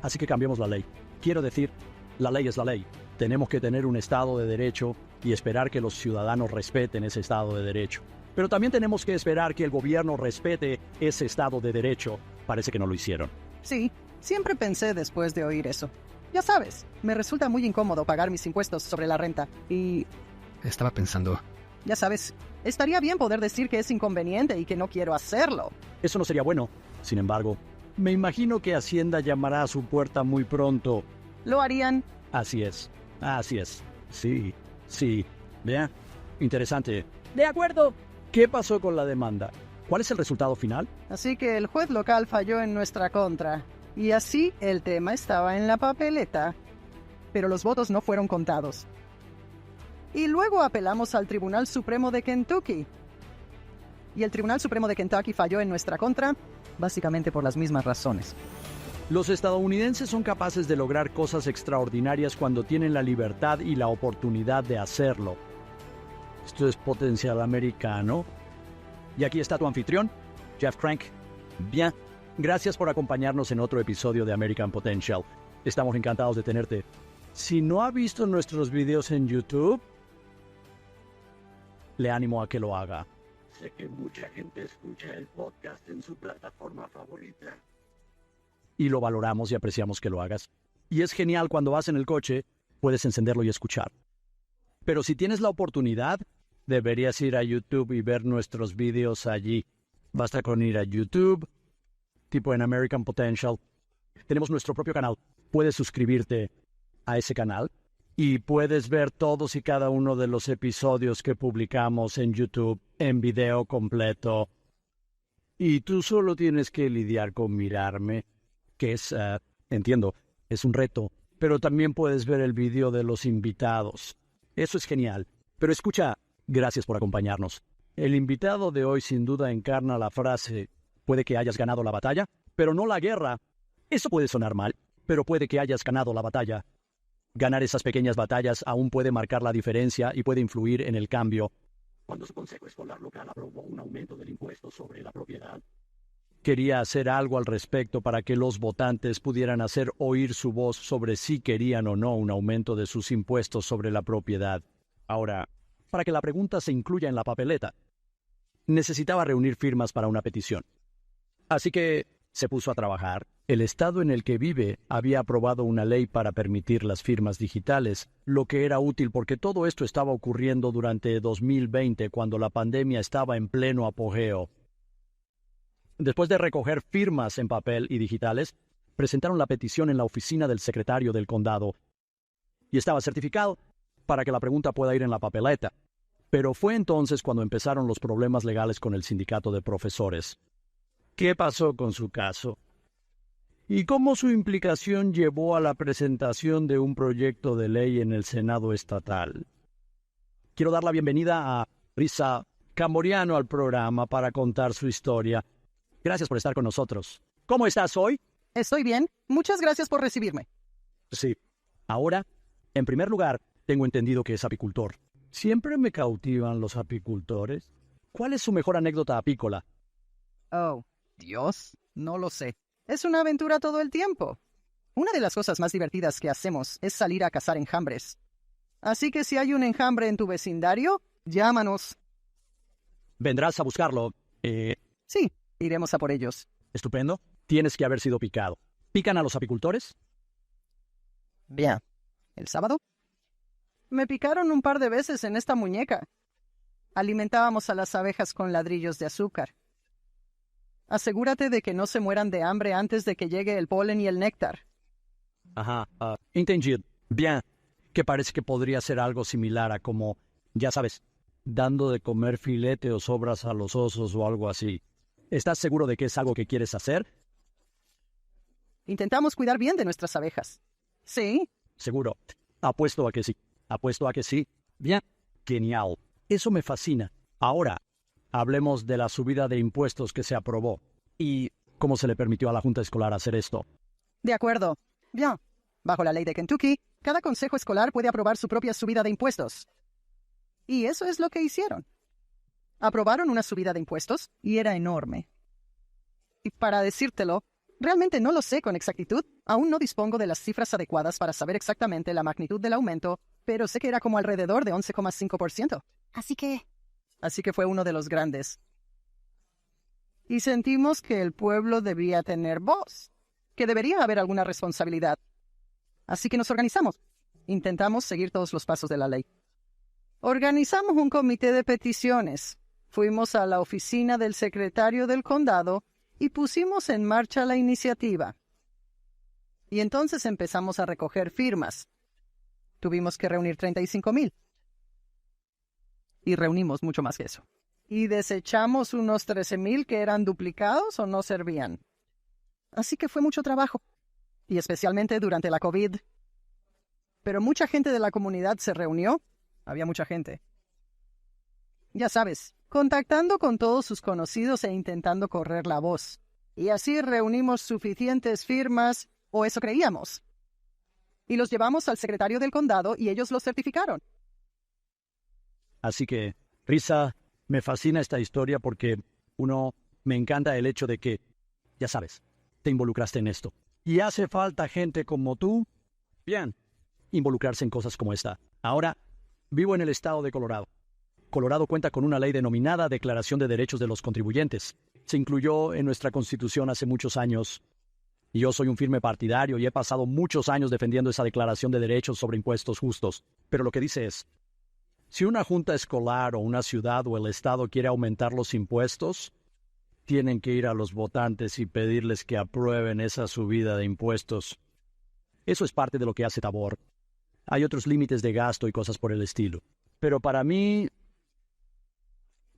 Así que cambiemos la ley. Quiero decir, la ley es la ley. Tenemos que tener un Estado de Derecho y esperar que los ciudadanos respeten ese Estado de Derecho. Pero también tenemos que esperar que el gobierno respete ese Estado de Derecho. Parece que no lo hicieron. Sí, siempre pensé después de oír eso. Ya sabes, me resulta muy incómodo pagar mis impuestos sobre la renta y... Estaba pensando... Ya sabes, estaría bien poder decir que es inconveniente y que no quiero hacerlo. Eso no sería bueno. Sin embargo, me imagino que Hacienda llamará a su puerta muy pronto. ¿Lo harían? Así es. Sí. Vea, interesante. De acuerdo. ¿Qué pasó con la demanda? ¿Cuál es el resultado final? Así que el juez local falló en nuestra contra. Y así el tema estaba en la papeleta. Pero los votos no fueron contados. Y luego apelamos al Tribunal Supremo de Kentucky. Y el Tribunal Supremo de Kentucky falló en nuestra contra, básicamente por las mismas razones. Los estadounidenses son capaces de lograr cosas extraordinarias cuando tienen la libertad y la oportunidad de hacerlo. Esto es potencial americano. Y aquí está tu anfitrión, Jeff Crank. Bien, gracias por acompañarnos en otro episodio de American Potential. Estamos encantados de tenerte. Si no ha visto nuestros videos en YouTube, le animo a que lo haga. Sé que mucha gente escucha el podcast en su plataforma favorita. Y lo valoramos y apreciamos que lo hagas. Y es genial cuando vas en el coche, puedes encenderlo y escuchar. Pero si tienes la oportunidad, deberías ir a YouTube y ver nuestros videos allí. Basta con ir a YouTube, tipo en American Potential. Tenemos nuestro propio canal. Puedes suscribirte a ese canal y puedes ver todos y cada uno de los episodios que publicamos en YouTube en video completo. Y tú solo tienes que lidiar con mirarme, que es, entiendo, es un reto. Pero también puedes ver el video de los invitados. Eso es genial. Pero escucha, gracias por acompañarnos. El invitado de hoy sin duda encarna la frase, puede que hayas ganado la batalla, pero no la guerra. Eso puede sonar mal, pero puede que hayas ganado la batalla. Ganar esas pequeñas batallas aún puede marcar la diferencia y puede influir en el cambio. Cuando su Consejo Escolar Local aprobó un aumento del impuesto sobre la propiedad, Quería hacer algo al respecto para que los votantes pudieran hacer oír su voz sobre si querían o no un aumento de sus impuestos sobre la propiedad. Ahora, para que la pregunta se incluya en la papeleta, necesitaba reunir firmas para una petición. Así que se puso a trabajar. El estado en el que vive había aprobado una ley para permitir las firmas digitales, lo que era útil porque todo esto estaba ocurriendo durante 2020, cuando la pandemia estaba en pleno apogeo. Después de recoger firmas en papel y digitales, presentaron la petición en la oficina del secretario del condado y estaba certificado para que la pregunta pueda ir en la papeleta. Pero fue entonces cuando empezaron los problemas legales con el sindicato de profesores. ¿Qué pasó con su caso? ¿Y cómo su implicación llevó a la presentación de un proyecto de ley en el Senado estatal? Quiero dar la bienvenida a Risa Camoriano al programa para contar su historia. Gracias por estar con nosotros. ¿Cómo estás hoy? Estoy bien. Muchas gracias por recibirme. Sí. Ahora, en primer lugar, tengo entendido que es apicultor. Siempre me cautivan los apicultores. ¿Cuál es su mejor anécdota apícola? Oh, Dios, no lo sé. Es una aventura todo el tiempo. Una de las cosas más divertidas que hacemos es salir a cazar enjambres. Así que si hay un enjambre en tu vecindario, llámanos. ¿Vendrás a buscarlo? Sí, iremos a por ellos. Estupendo. Tienes que haber sido picado. ¿Pican a los apicultores? Bien. ¿El sábado? Me picaron un par de veces en esta muñeca. Alimentábamos a las abejas con ladrillos de azúcar. Asegúrate de que no se mueran de hambre antes de que llegue el polen y el néctar. Ajá, entendido. Bien, que parece que podría ser algo similar a como, ya sabes, dando de comer filete o sobras a los osos o algo así. ¿Estás seguro de que es algo que quieres hacer? Intentamos cuidar bien de nuestras abejas. ¿Sí? Seguro. Apuesto a que sí. Apuesto a que sí. Bien. Genial. Eso me fascina. Ahora, hablemos de la subida de impuestos que se aprobó y cómo se le permitió a la Junta Escolar hacer esto. De acuerdo. Bien. Bajo la ley de Kentucky, cada consejo escolar puede aprobar su propia subida de impuestos. Y eso es lo que hicieron. Aprobaron una subida de impuestos y era enorme. Y para decírtelo, Realmente no lo sé con exactitud. Aún no dispongo de las cifras adecuadas para saber exactamente la magnitud del aumento, pero sé que era como alrededor de 11,5%. Así que fue uno de los grandes. Y sentimos que el pueblo debía tener voz, que debería haber alguna responsabilidad. Así que nos organizamos. Intentamos seguir todos los pasos de la ley. Organizamos un comité de peticiones. Fuimos a la oficina del secretario del condado y pusimos en marcha la iniciativa. Y entonces empezamos a recoger firmas. Tuvimos que reunir 35,000. Y reunimos mucho más que eso. Y desechamos unos 13,000 que eran duplicados o no servían. Así que fue mucho trabajo. Y especialmente durante la COVID. Pero mucha gente de la comunidad se reunió. Había mucha gente. Ya sabes, contactando con todos sus conocidos e intentando correr la voz. Y así reunimos suficientes firmas, o eso creíamos. Y los llevamos al secretario del condado y ellos los certificaron. Así que, Risa, me fascina esta historia porque, me encanta el hecho de que, ya sabes, te involucraste en esto. Y hace falta gente como tú, involucrarse en cosas como esta. Ahora, vivo en el estado de Colorado. Colorado cuenta con una ley denominada Declaración de Derechos de los Contribuyentes. Se incluyó en nuestra Constitución hace muchos años. Y yo soy un firme partidario y he pasado muchos años defendiendo esa Declaración de Derechos sobre impuestos justos. Pero lo que dice es, si una junta escolar o una ciudad o el estado quiere aumentar los impuestos, tienen que ir a los votantes y pedirles que aprueben esa subida de impuestos. Eso es parte de lo que hace Tabor. Hay otros límites de gasto y cosas por el estilo. Pero para mí,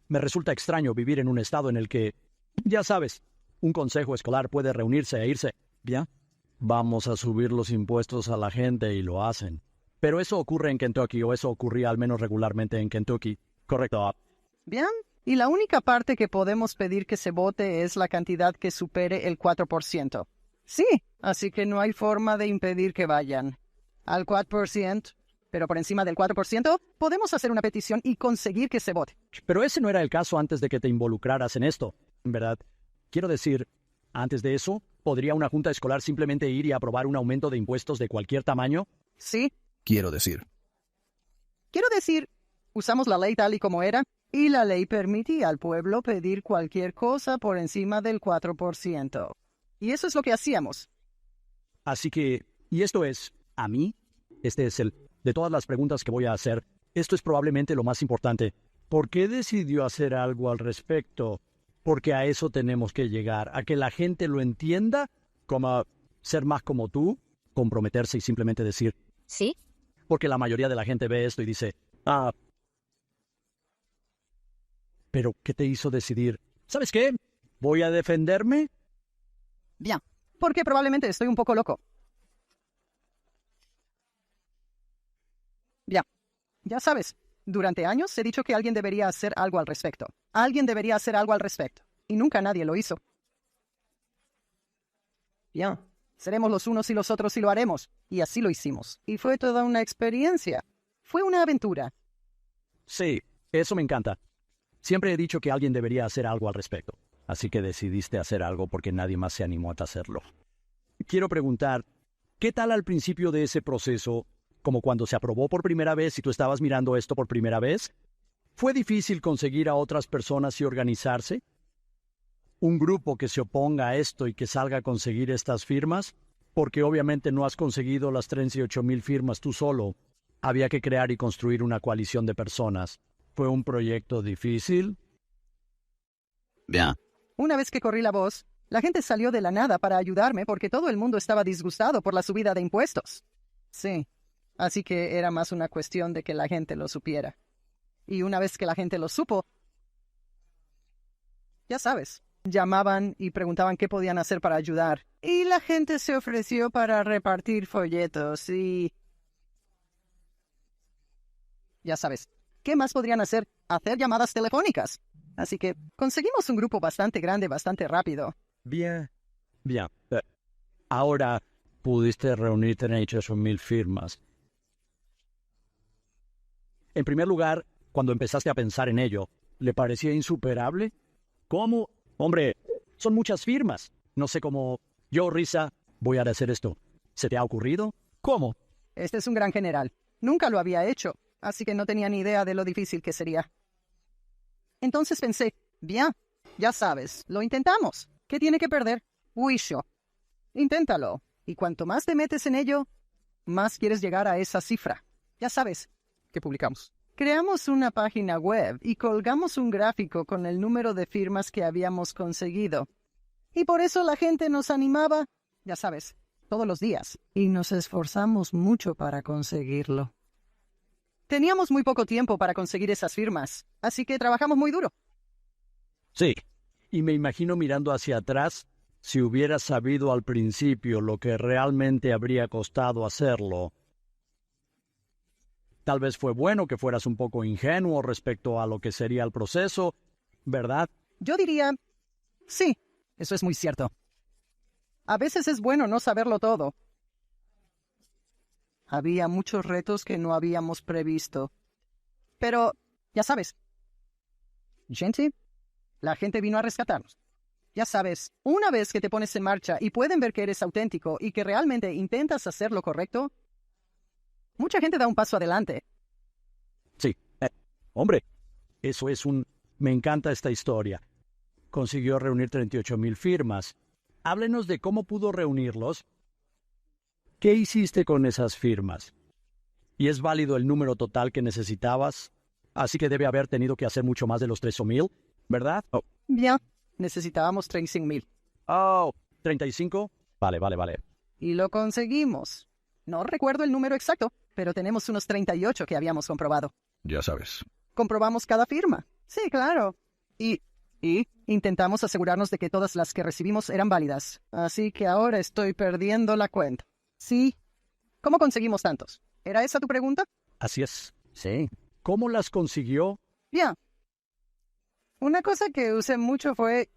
me resulta extraño vivir en un estado en el que, ya sabes, un consejo escolar puede reunirse e irse. ¿Ya? Vamos a subir los impuestos a la gente y lo hacen. Pero eso ocurre en Kentucky, o eso ocurría al menos regularmente en Kentucky. Correcto. Bien. Y la única parte que podemos pedir que se vote es la cantidad que supere el 4%. Sí, así que no hay forma de impedir que vayan al 4%. Pero por encima del 4%, podemos hacer una petición y conseguir que se vote. Pero ese no era el caso antes de que te involucraras en esto, ¿verdad? Quiero decir, antes de eso, ¿podría una junta escolar simplemente ir y aprobar un aumento de impuestos de cualquier tamaño? Sí. Quiero decir, usamos la ley tal y como era, y la ley permitía al pueblo pedir cualquier cosa por encima del 4%. Y eso es lo que hacíamos. Así que, y esto es, a mí, de todas las preguntas que voy a hacer, esto es probablemente lo más importante. ¿Por qué decidió hacer algo al respecto? Porque a eso tenemos que llegar, a que la gente lo entienda, como ser más como tú, comprometerse y simplemente decir, ¿Sí? porque la mayoría de la gente ve esto y dice, pero ¿qué te hizo decidir? ¿Sabes qué? ¿Voy a defenderme? Bien, porque probablemente estoy un poco loco. Bien, ya sabes, durante años he dicho que alguien debería hacer algo al respecto. Alguien debería hacer algo al respecto. Y nunca nadie lo hizo. Bien, seremos los unos y los otros y lo haremos. Y así lo hicimos. Y fue toda una experiencia. Fue una aventura. Sí, eso me encanta. Siempre he dicho que alguien debería hacer algo al respecto. Así que decidiste hacer algo porque nadie más se animó a hacerlo. Quiero preguntar, ¿qué tal al principio de ese proceso, como cuando se aprobó por primera vez y tú estabas mirando esto por primera vez? ¿Fue difícil conseguir a otras personas y organizarse? ¿Un grupo que se oponga a esto y que salga a conseguir estas firmas? Porque obviamente no has conseguido las 38,000 firmas tú solo. Había que crear y construir una coalición de personas. ¿Fue un proyecto difícil? bien, Una vez que corrí la voz, la gente salió de la nada para ayudarme porque todo el mundo estaba disgustado por la subida de impuestos. Sí, así que era más una cuestión de que la gente lo supiera. Y una vez que la gente lo supo, ya sabes, llamaban y preguntaban qué podían hacer para ayudar. Y la gente se ofreció para repartir folletos y... ya sabes, ¿qué más podrían hacer? Hacer llamadas telefónicas. Así que conseguimos un grupo bastante grande, bastante rápido. Bien. Ahora pudiste reunir 38,000 firmas. En primer lugar, cuando empezaste a pensar en ello, ¿le parecía insuperable? ¿Cómo? Hombre, son muchas firmas. No sé cómo Yo, Risa, voy a hacer esto. ¿Se te ha ocurrido? ¿Cómo? Este es un gran general. Nunca lo había hecho, así que no tenía ni idea de lo difícil que sería. Entonces pensé, bien, ya sabes, lo intentamos. ¿Qué tiene que perder? Wisho. Inténtalo. Y cuanto más te metes en ello, más quieres llegar a esa cifra. Ya sabes. ¿Qué publicamos? Creamos una página web y colgamos un gráfico con el número de firmas que habíamos conseguido. Y por eso la gente nos animaba, ya sabes, todos los días. Y nos esforzamos mucho para conseguirlo. Teníamos muy poco tiempo para conseguir esas firmas, así que trabajamos muy duro. Sí. Y me imagino mirando hacia atrás, si hubieras sabido al principio lo que realmente habría costado hacerlo. Tal vez fue bueno que fueras un poco ingenuo respecto a lo que sería el proceso, ¿verdad? Yo diría, sí, eso es muy cierto. A veces es bueno no saberlo todo. Había muchos retos que no habíamos previsto. Pero, ya sabes, la gente vino a rescatarnos. Ya sabes, una vez que te pones en marcha y pueden ver que eres auténtico y que realmente intentas hacer lo correcto, mucha gente da un paso adelante. Sí. Hombre, eso es un... Me encanta esta historia. Consiguió reunir 38,000 firmas. Háblenos de cómo pudo reunirlos. ¿Qué hiciste con esas firmas? ¿Y es válido el número total que necesitabas? Así que debe haber tenido que hacer mucho más de los 13,000, ¿verdad? Oh. Bien, necesitábamos 35,000. Oh, ¿35? Vale. Y lo conseguimos. No recuerdo el número exacto, pero tenemos unos 38 que habíamos comprobado. Ya sabes. Comprobamos cada firma. Sí, claro. Y intentamos asegurarnos de que todas las que recibimos eran válidas. Así que ahora estoy perdiendo la cuenta. Sí. ¿Cómo conseguimos tantos? ¿Era esa tu pregunta? Así es. Sí. ¿Cómo las consiguió? Bien. Una cosa que usé mucho fue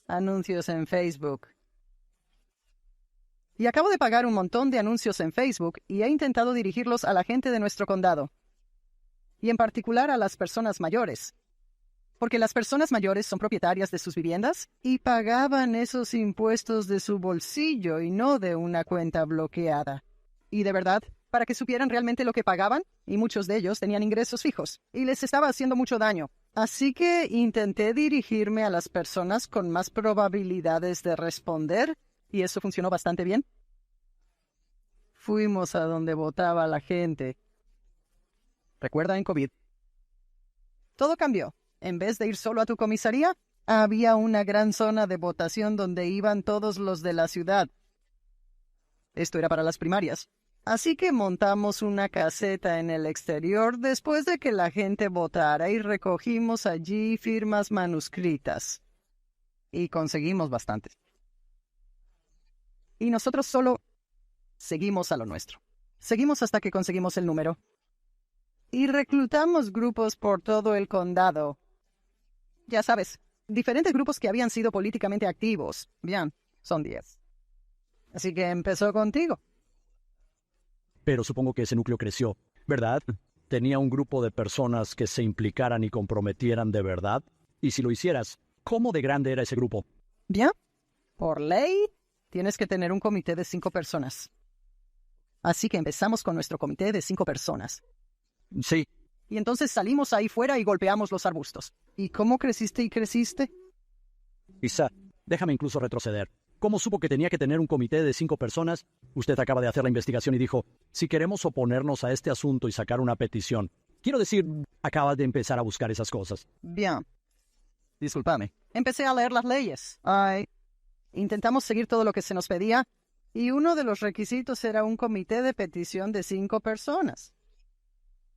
anuncios en Facebook. Y acabo de pagar un montón de anuncios en Facebook y he intentado dirigirlos a la gente de nuestro condado. Y en particular a las personas mayores. Porque las personas mayores son propietarias de sus viviendas y pagaban esos impuestos de su bolsillo y no de una cuenta bloqueada. Y de verdad, para que supieran realmente lo que pagaban, y muchos de ellos tenían ingresos fijos, y les estaba haciendo mucho daño. Así que intenté dirigirme a las personas con más probabilidades de responder, y eso funcionó bastante bien. Fuimos a donde votaba la gente. ¿Recuerda en COVID? Todo cambió. En vez de ir solo a tu comisaría, había una gran zona de votación donde iban todos los de la ciudad. Esto era para las primarias. Así que montamos una caseta en el exterior después de que la gente votara y recogimos allí firmas manuscritas. Y conseguimos bastantes. Y nosotros solo seguimos a lo nuestro. Seguimos hasta que conseguimos el número. Y reclutamos grupos por todo el condado. Ya sabes, diferentes grupos que habían sido políticamente activos. Bien, son 10. Así que empezó contigo. Pero supongo que ese núcleo creció, ¿verdad? ¿Tenía un grupo de personas que se implicaran y comprometieran de verdad? Y si lo hicieras, ¿cómo de grande era ese grupo? Bien, por ley, tienes que tener un comité de 5 personas. Así que empezamos con nuestro comité de 5 personas. Sí. Y entonces salimos ahí fuera y golpeamos los arbustos. ¿Y cómo creciste y creciste? Quizá, déjame incluso retroceder. ¿Cómo supo que tenía que tener un comité de 5 personas? Usted acaba de hacer la investigación y dijo, si queremos oponernos a este asunto y sacar una petición. Quiero decir, acabas de empezar a buscar esas cosas. Bien. Discúlpame. Empecé a leer las leyes. Intentamos seguir todo lo que se nos pedía, y uno de los requisitos era un comité de petición de 5 personas.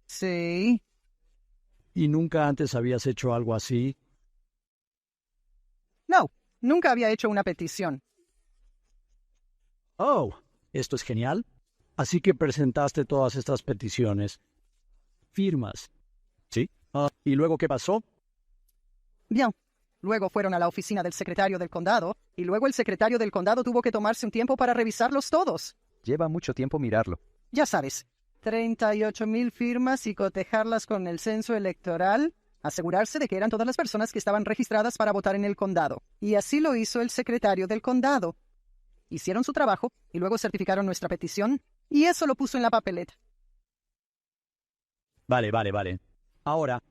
Sí. ¿Y nunca antes habías hecho algo así? No, nunca había hecho una petición. Oh, esto es genial. Así que presentaste todas estas peticiones. Firmas. ¿Sí? ¿Y luego qué pasó? Bien. Luego fueron a la oficina del secretario del condado, y luego el secretario del condado tuvo que tomarse un tiempo para revisarlos todos. Lleva mucho tiempo mirarlo. Ya sabes, 38,000 firmas y cotejarlas con el censo electoral, asegurarse de que eran todas las personas que estaban registradas para votar en el condado. Y así lo hizo el secretario del condado. hicieron su trabajo y luego certificaron nuestra petición y eso lo puso en la papeleta. Vale. Ahora,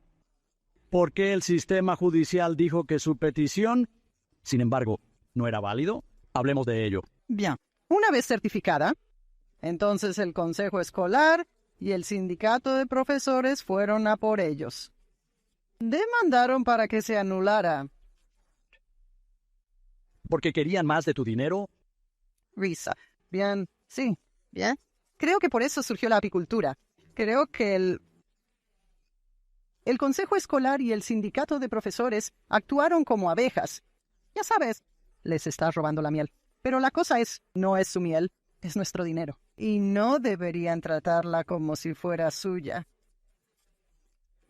¿por qué el sistema judicial dijo que su petición, sin embargo, no era válido? Hablemos de ello. Bien, una vez certificada, entonces el consejo escolar y el sindicato de profesores fueron a por ellos. Demandaron para que se anulara. ¿Porque querían más de tu dinero? Risa. Bien, sí, bien. Creo que por eso surgió la apicultura. Creo que el consejo escolar y el sindicato de profesores actuaron como abejas. Ya sabes, les está robando la miel. Pero la cosa es, no es su miel, es nuestro dinero. Y no deberían tratarla como si fuera suya.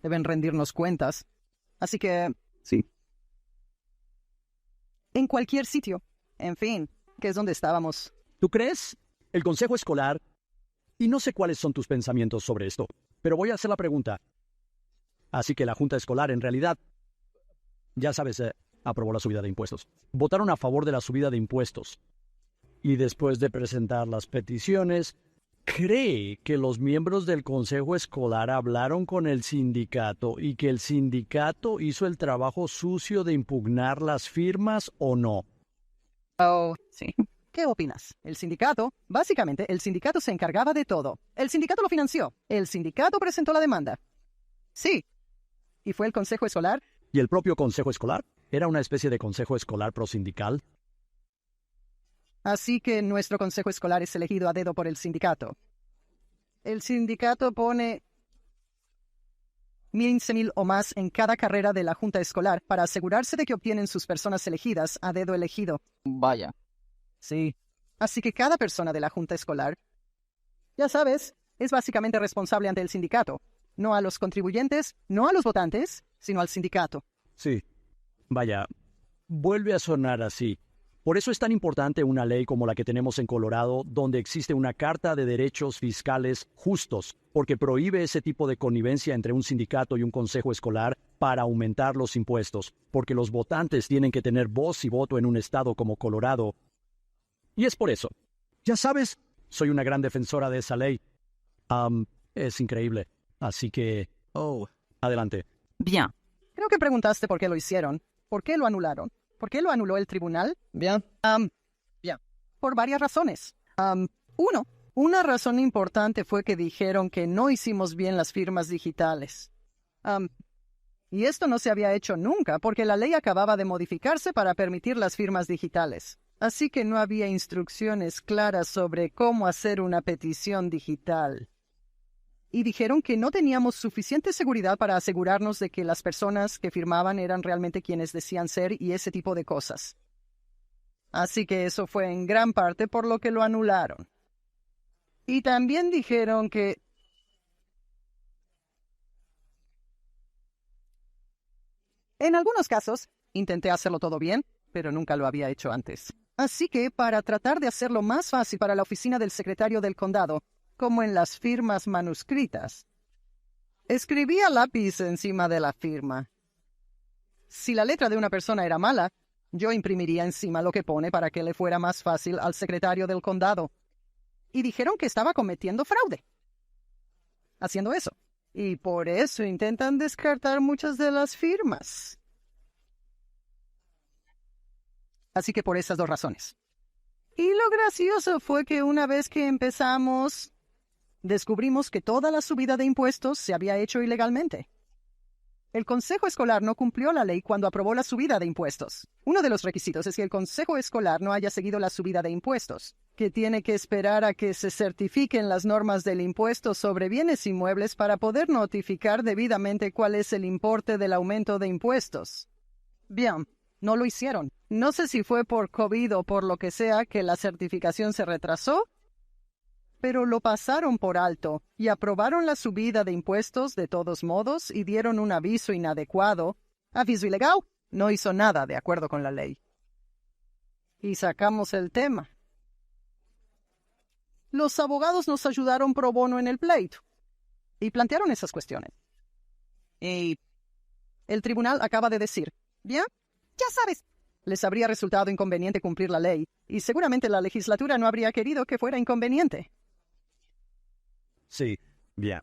Deben rendirnos cuentas. Así que, Sí. en cualquier sitio. En fin, que es donde estábamos. ¿Tú crees? El consejo escolar... Y no sé cuáles son tus pensamientos sobre esto, pero voy a hacer la pregunta. Así que la junta escolar, en realidad, ya sabes, aprobó la subida de impuestos. Votaron a favor de la subida de impuestos. Y después de presentar las peticiones, ¿cree que los miembros del consejo escolar hablaron con el sindicato y que el sindicato hizo el trabajo sucio de impugnar las firmas o no? Oh, sí. ¿Qué opinas? Básicamente, el sindicato se encargaba de todo. El sindicato lo financió. El sindicato presentó la demanda. Sí. ¿Y fue el consejo escolar? ¿Y el propio consejo escolar? ¿Era una especie de consejo escolar prosindical? Así que nuestro consejo escolar es elegido a dedo por el sindicato. El sindicato pone 15,000 o más en cada carrera de la junta escolar para asegurarse de que obtienen sus personas elegidas a dedo elegido. Vaya. Sí. Así que cada persona de la junta escolar, ya sabes, es básicamente responsable ante el sindicato. No a los contribuyentes, no a los votantes, sino al sindicato. Sí. Vaya, vuelve a sonar así. Por eso es tan importante una ley como la que tenemos en Colorado, donde existe una Carta de Derechos Fiscales Justos, porque prohíbe ese tipo de connivencia entre un sindicato y un consejo escolar para aumentar los impuestos, porque los votantes tienen que tener voz y voto en un estado como Colorado. Y es por eso. Ya sabes, soy una gran defensora de esa ley. Es increíble. Así que... adelante. Bien. Creo que preguntaste por qué lo hicieron. ¿Por qué lo anularon? ¿Por qué lo anuló el tribunal? Bien. Bien. Por varias razones. Una razón importante fue que dijeron que no hicimos bien las firmas digitales. Y esto no se había hecho nunca porque la ley acababa de modificarse para permitir las firmas digitales. Así que no había instrucciones claras sobre cómo hacer una petición digital. Y dijeron que no teníamos suficiente seguridad para asegurarnos de que las personas que firmaban eran realmente quienes decían ser y ese tipo de cosas. Así que eso fue en gran parte por lo que lo anularon. Y también dijeron que... En algunos casos, intenté hacerlo todo bien, pero nunca lo había hecho antes. Así que, para tratar de hacerlo más fácil para la oficina del secretario del condado, como en las firmas manuscritas, escribí a lápiz encima de la firma. Si la letra de una persona era mala, yo imprimiría encima lo que pone para que le fuera más fácil al secretario del condado. Y dijeron que estaba cometiendo fraude haciendo eso. Y por eso intentan descartar muchas de las firmas. Así que por esas dos razones. Y lo gracioso fue que una vez que empezamos, descubrimos que toda la subida de impuestos se había hecho ilegalmente. El consejo escolar no cumplió la ley cuando aprobó la subida de impuestos. Uno de los requisitos es que el consejo escolar no haya seguido la subida de impuestos, que tiene que esperar a que se certifiquen las normas del impuesto sobre bienes inmuebles para poder notificar debidamente cuál es el importe del aumento de impuestos. Bien, no lo hicieron. No sé si fue por COVID o por lo que sea que la certificación se retrasó, pero lo pasaron por alto y aprobaron la subida de impuestos de todos modos y dieron un aviso inadecuado. Aviso ilegal. No hizo nada de acuerdo con la ley. Y sacamos el tema. Los abogados nos ayudaron pro bono en el pleito y plantearon esas cuestiones. Y el tribunal acaba de decir, bien, ya sabes, Les habría resultado inconveniente cumplir la ley, y seguramente la legislatura no habría querido que fuera inconveniente. Sí, bien.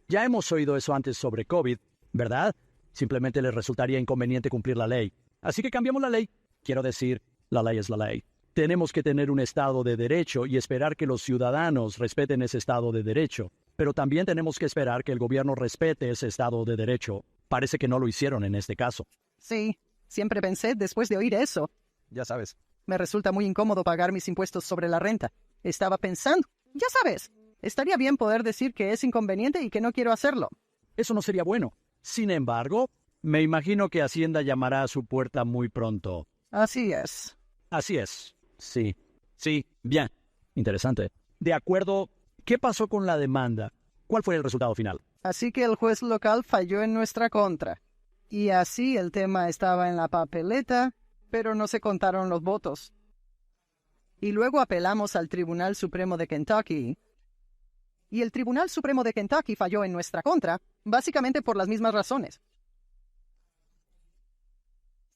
Ya hemos oído eso antes sobre COVID, ¿verdad? Simplemente les resultaría inconveniente cumplir la ley. Así que cambiamos la ley. Quiero decir, la ley es la ley. Tenemos que tener un Estado de Derecho y esperar que los ciudadanos respeten ese Estado de Derecho. Pero también tenemos que esperar que el gobierno respete ese Estado de Derecho. Parece que no lo hicieron en este caso. Sí, siempre pensé después de oír eso. Ya sabes. Me resulta muy incómodo pagar mis impuestos sobre la renta. Estaba pensando, ya sabes, estaría bien poder decir que es inconveniente y que no quiero hacerlo. Eso no sería bueno. Sin embargo, me imagino que Hacienda llamará a su puerta muy pronto. Así es. Así es. Sí. Sí, bien. Interesante. De acuerdo, ¿qué pasó con la demanda? ¿Cuál fue el resultado final? Así que el juez local falló en nuestra contra. Y así el tema estaba en la papeleta, pero no se contaron los votos. Y luego apelamos al Tribunal Supremo de Kentucky. Y el Tribunal Supremo de Kentucky falló en nuestra contra, básicamente por las mismas razones.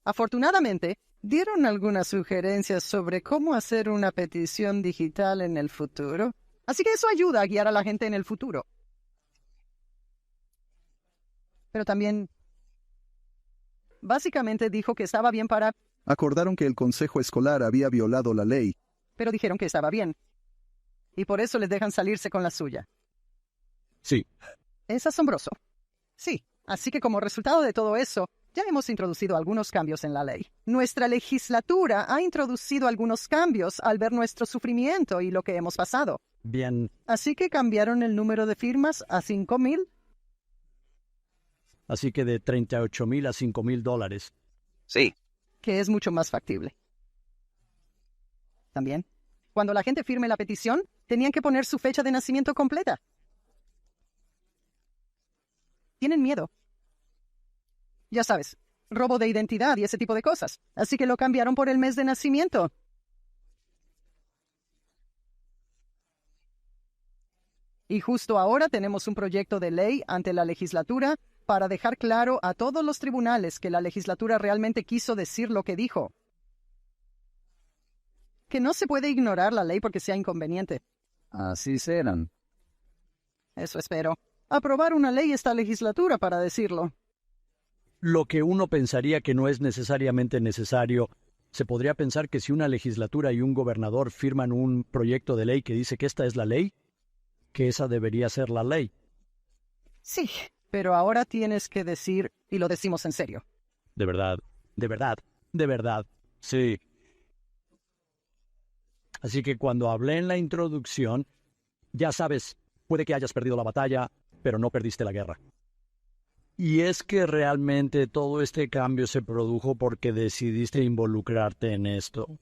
Afortunadamente, dieron algunas sugerencias sobre cómo hacer una petición digital en el futuro. Así que eso ayuda a guiar a la gente en el futuro. Pero también, básicamente dijo que estaba bien para... Acordaron que el consejo escolar había violado la ley. Pero dijeron que estaba bien. Y por eso les dejan salirse con la suya. Sí. Es asombroso. Sí, así que como resultado de todo eso, ya hemos introducido algunos cambios en la ley. Nuestra legislatura ha introducido algunos cambios al ver nuestro sufrimiento y lo que hemos pasado. Bien. Así que cambiaron el número de firmas a 5,000. Así que de 38,000 a $5,000. Sí. Que es mucho más factible. También, cuando la gente firme la petición, tenían que poner su fecha de nacimiento completa. Tienen miedo. Ya sabes, robo de identidad y ese tipo de cosas. Así que lo cambiaron por el mes de nacimiento. Y justo ahora tenemos un proyecto de ley ante la legislatura para dejar claro a todos los tribunales que la legislatura realmente quiso decir lo que dijo. Que no se puede ignorar la ley porque sea inconveniente. Así serán. Eso espero. Aprobar una ley esta legislatura para decirlo. Lo que uno pensaría que no es necesariamente necesario, se podría pensar que si una legislatura y un gobernador firman un proyecto de ley que dice que esta es la ley, que esa debería ser la ley. Sí, pero ahora tienes que decir, y lo decimos en serio. De verdad, de verdad, de verdad. Sí. Así que cuando hablé en la introducción, ya sabes, puede que hayas perdido la batalla, pero no perdiste la guerra. Y es que realmente todo este cambio se produjo porque decidiste involucrarte en esto.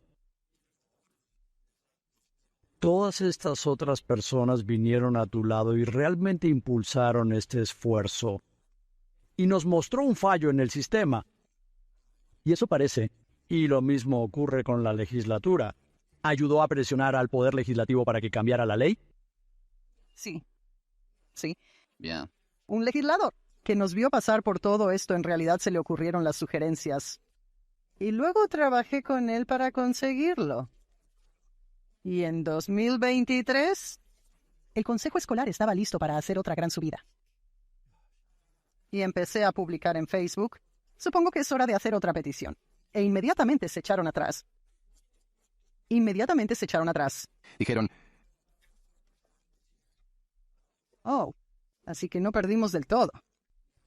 Todas estas otras personas vinieron a tu lado y realmente impulsaron este esfuerzo. Y nos mostró un fallo en el sistema. Y eso parece, y lo mismo ocurre con la legislatura. ¿Ayudó a presionar al Poder Legislativo para que cambiara la ley? Sí. Sí. Bien. Un legislador que nos vio pasar por todo esto, en realidad se le ocurrieron las sugerencias. Y luego trabajé con él para conseguirlo. Y en 2023, el consejo escolar estaba listo para hacer otra gran subida. Y empecé a publicar en Facebook. Supongo que es hora de hacer otra petición. E inmediatamente se echaron atrás. Dijeron, Oh, así que no perdimos del todo.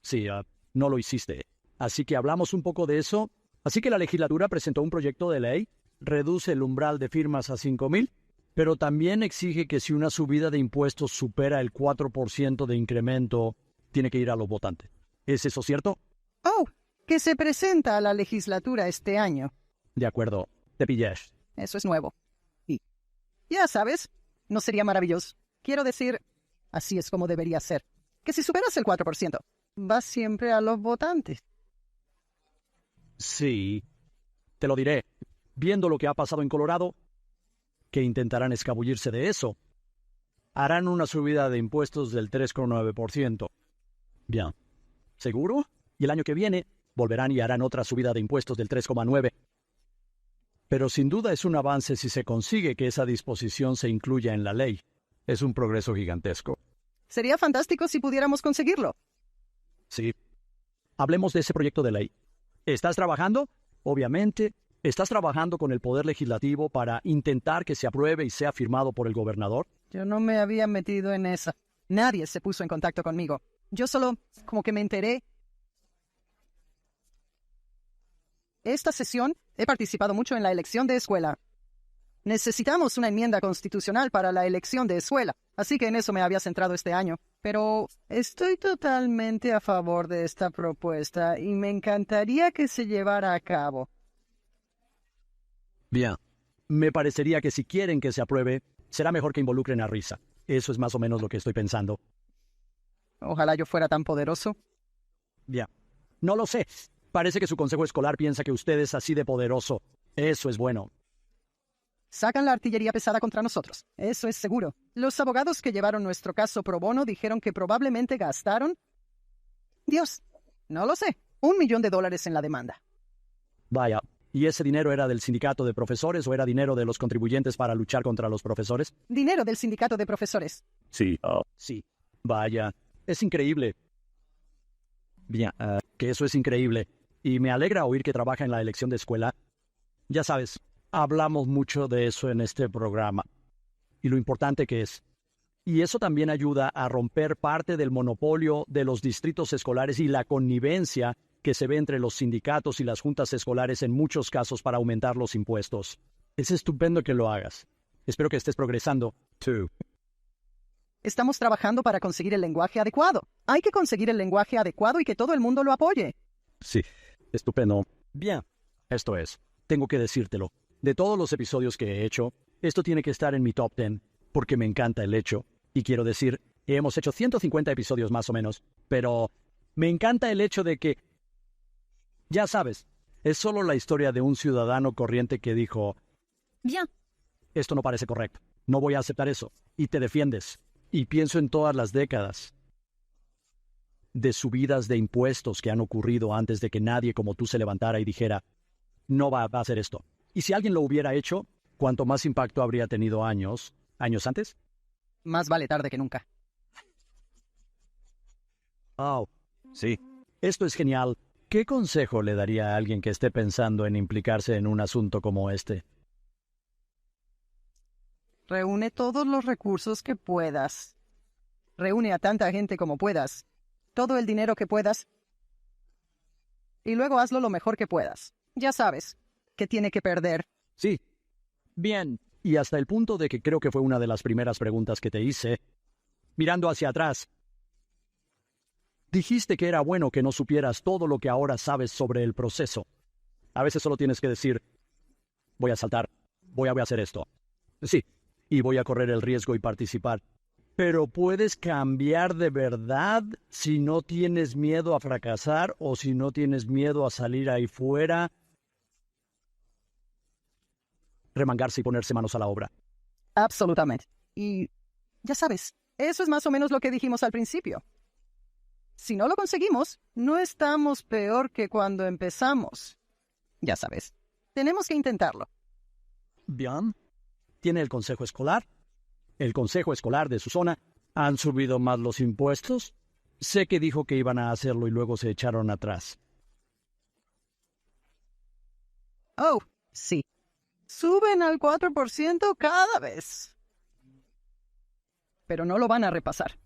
Sí, no lo hiciste. Así que hablamos un poco de eso. Así que la legislatura presentó un proyecto de ley, reduce el umbral de firmas a 5,000, pero también exige que si una subida de impuestos supera el 4% de incremento, tiene que ir a los votantes. ¿Es eso cierto? Oh, que se presenta a la legislatura este año. De acuerdo, te pillé. Eso es nuevo. Y, ya sabes, ¿no sería maravilloso? Quiero decir, así es como debería ser. Que si superas el 4%, vas siempre a los votantes. Sí, te lo diré. Viendo lo que ha pasado en Colorado, que intentarán escabullirse de eso. Harán una subida de impuestos del 3,9%. Bien. ¿Seguro? Y el año que viene volverán y harán otra subida de impuestos del 3,9%. Pero sin duda es un avance si se consigue que esa disposición se incluya en la ley. Es un progreso gigantesco. Sería fantástico si pudiéramos conseguirlo. Sí. Hablemos de ese proyecto de ley. ¿Estás trabajando? Obviamente. ¿Estás trabajando con el Poder Legislativo para intentar que se apruebe y sea firmado por el gobernador? Yo no me había metido en esa. Nadie se puso en contacto conmigo. Yo solo como que me enteré. Esta sesión he participado mucho en la elección de escuela. Necesitamos una enmienda constitucional para la elección de escuela, así que en eso me había centrado este año. Pero estoy totalmente a favor de esta propuesta y me encantaría que se llevara a cabo. Bien. Me parecería que si quieren que se apruebe, será mejor que involucren a Risa. Eso es más o menos lo que estoy pensando. Ojalá yo fuera tan poderoso. Bien. No lo sé. Parece que su consejo escolar piensa que usted es así de poderoso. Eso es bueno. Sacan la artillería pesada contra nosotros. Eso es seguro. Los abogados que llevaron nuestro caso pro bono dijeron que probablemente gastaron... Dios, no lo sé. $1 millón en la demanda. Vaya. ¿Y ese dinero era del sindicato de profesores o era dinero de los contribuyentes para luchar contra los profesores? Dinero del sindicato de profesores. Sí. Sí. Vaya. Es increíble. Bien. Que eso es increíble. Y me alegra oír que trabaja en la elección de escuela. Ya sabes, hablamos mucho de eso en este programa. Y lo importante que es. Y eso también ayuda a romper parte del monopolio de los distritos escolares y la connivencia que se ve entre los sindicatos y las juntas escolares en muchos casos para aumentar los impuestos. Es estupendo que lo hagas. Espero que estés progresando. Tú. Estamos trabajando para conseguir el lenguaje adecuado. Hay que conseguir el lenguaje adecuado y que todo el mundo lo apoye. Sí, estupendo. Bien, esto es. Tengo que decírtelo. De todos los episodios que he hecho, esto tiene que estar en mi top 10, porque me encanta el hecho. Y quiero decir, hemos hecho 150 episodios más o menos, pero me encanta el hecho de que, ya sabes, es solo la historia de un ciudadano corriente que dijo, Bien. esto no parece correcto, no voy a aceptar eso, y te defiendes. Y pienso en todas las décadas de subidas de impuestos que han ocurrido antes de que nadie como tú se levantara y dijera, no va a hacer esto. Y si alguien lo hubiera hecho, ¿cuánto más impacto habría tenido años antes? Más vale tarde que nunca. Oh, sí. Esto es genial. ¿Qué consejo le daría a alguien que esté pensando en implicarse en un asunto como este? Reúne todos los recursos que puedas. Reúne a tanta gente como puedas. Todo el dinero que puedas. Y luego hazlo lo mejor que puedas. Ya sabes, ¿qué tiene que perder? Sí. Bien. Y hasta el punto de que creo que fue una de las primeras preguntas que te hice. Mirando hacia atrás. Dijiste que era bueno que no supieras todo lo que ahora sabes sobre el proceso. A veces solo tienes que decir, voy a saltar, voy a hacer esto. Sí, y voy a correr el riesgo y participar. Pero puedes cambiar de verdad si no tienes miedo a fracasar o si no tienes miedo a salir ahí fuera, remangarse y ponerse manos a la obra. Absolutamente. Y ya sabes, eso es más o menos lo que dijimos al principio. Si no lo conseguimos, no estamos peor que cuando empezamos. Ya sabes, tenemos que intentarlo. Bien. ¿Tiene el consejo escolar? ¿El consejo escolar de su zona? ¿Han subido más los impuestos? Sé que dijo que iban a hacerlo y luego se echaron atrás. Oh, sí. Suben al 4% cada vez. Pero no lo van a repasar.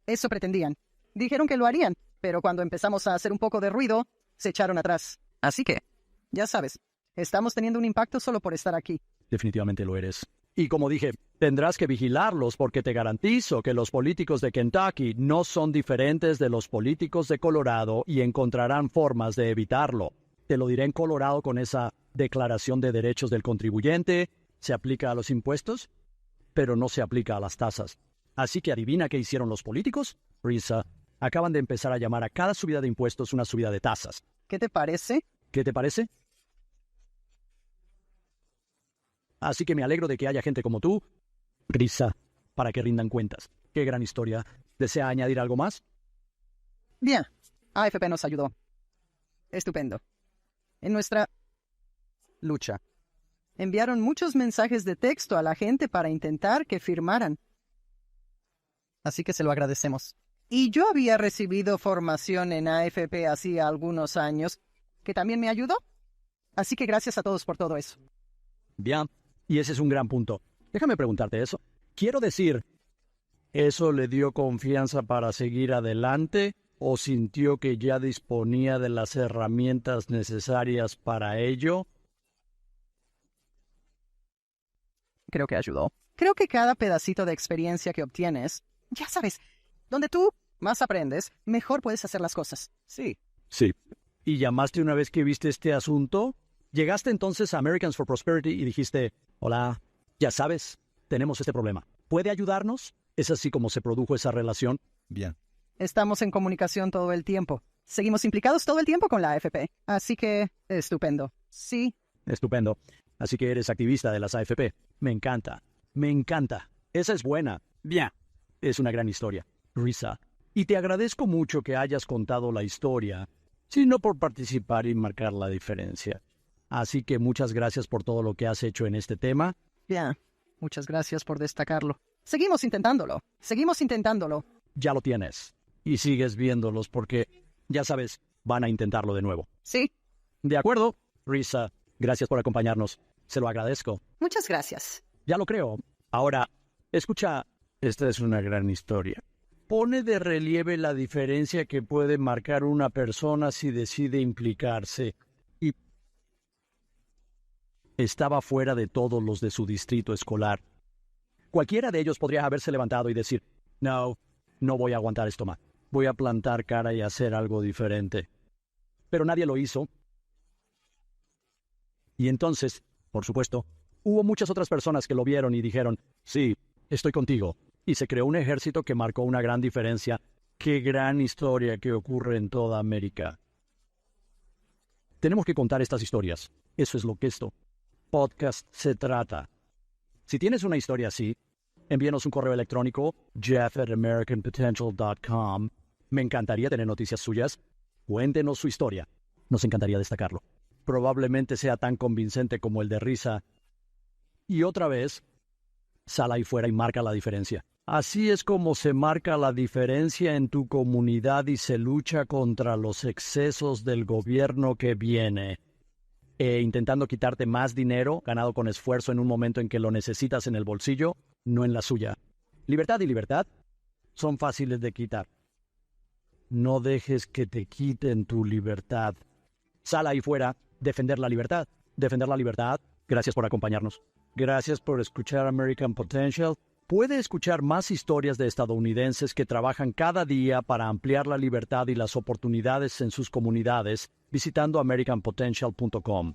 Eso pretendían. Dijeron que lo harían, pero cuando empezamos a hacer un poco de ruido, se echaron atrás. Así que, ya sabes, estamos teniendo un impacto solo por estar aquí. Definitivamente lo eres. Y como dije, tendrás que vigilarlos porque te garantizo que los políticos de Kentucky no son diferentes de los políticos de Colorado y encontrarán formas de evitarlo. Te lo diré en Colorado con esa declaración de derechos del contribuyente. Se aplica a los impuestos, pero no se aplica a las tasas. Así que adivina qué hicieron los políticos. Risa, acaban de empezar a llamar a cada subida de impuestos una subida de tasas. ¿Qué te parece? ¿Qué te parece? Así que me alegro de que haya gente como tú, Risa, para que rindan cuentas. Qué gran historia. ¿Desea añadir algo más? Bien. AFP nos ayudó. Estupendo. En nuestra lucha. Enviaron muchos mensajes de texto a la gente para intentar que firmaran. Así que se lo agradecemos. Y yo había recibido formación en AFP hacía algunos años, que también me ayudó. Así que gracias a todos por todo eso. Bien, y ese es un gran punto. Déjame preguntarte eso. Quiero decir, ¿eso le dio confianza para seguir adelante o sintió que ya disponía de las herramientas necesarias para ello? Creo que ayudó. Creo que cada pedacito de experiencia que obtienes, ya sabes, donde tú más aprendes, mejor puedes hacer las cosas. Sí. Sí. ¿Y llamaste una vez que viste este asunto? ¿Llegaste entonces a Americans for Prosperity y dijiste, hola, ya sabes, tenemos este problema? ¿Puede ayudarnos? ¿Es así como se produjo esa relación? Bien. Estamos en comunicación todo el tiempo. Seguimos implicados todo el tiempo con la AFP. Así que, estupendo. Sí. Estupendo. Así que eres activista de las AFP. Me encanta. Me encanta. Esa es buena. Bien. Es una gran historia. Risa. Y te agradezco mucho que hayas contado la historia, sino por participar y marcar la diferencia. Así que muchas gracias por todo lo que has hecho en este tema. Ya. Muchas gracias por destacarlo. Seguimos intentándolo. Seguimos intentándolo. Ya lo tienes. Y sigues viéndolos porque, ya sabes, van a intentarlo de nuevo. Sí. De acuerdo. Risa, gracias por acompañarnos. Se lo agradezco. Muchas gracias. Ya lo creo. Ahora, escucha, esta es una gran historia. Pone de relieve la diferencia que puede marcar una persona si decide implicarse. Y estaba fuera de todos los de su distrito escolar. Cualquiera de ellos podría haberse levantado y decir, no voy a aguantar esto más. Voy a plantar cara y hacer algo diferente. Pero nadie lo hizo. Y entonces, por supuesto, hubo muchas otras personas que lo vieron y dijeron, sí, estoy contigo. Y se creó un ejército que marcó una gran diferencia. Qué gran historia que ocurre en toda América. Tenemos que contar estas historias. Eso es lo que esto podcast se trata. Si tienes una historia así, envíanos un correo electrónico, jeff@americanpotential.com. Me encantaría tener noticias suyas. Cuéntenos su historia. Nos encantaría destacarlo. Probablemente sea tan convincente como el de Risa. Y otra vez, sal ahí fuera y marca la diferencia. Así es como se marca la diferencia en tu comunidad y se lucha contra los excesos del gobierno que viene. Intentando quitarte más dinero, ganado con esfuerzo en un momento en que lo necesitas en el bolsillo, no en la suya. Libertad y libertad son fáciles de quitar. No dejes que te quiten tu libertad. Sal ahí fuera, defender la libertad. Defender la libertad. Gracias por acompañarnos. Gracias por escuchar American Potential. Puede escuchar más historias de estadounidenses que trabajan cada día para ampliar la libertad y las oportunidades en sus comunidades visitando americanpotential.com.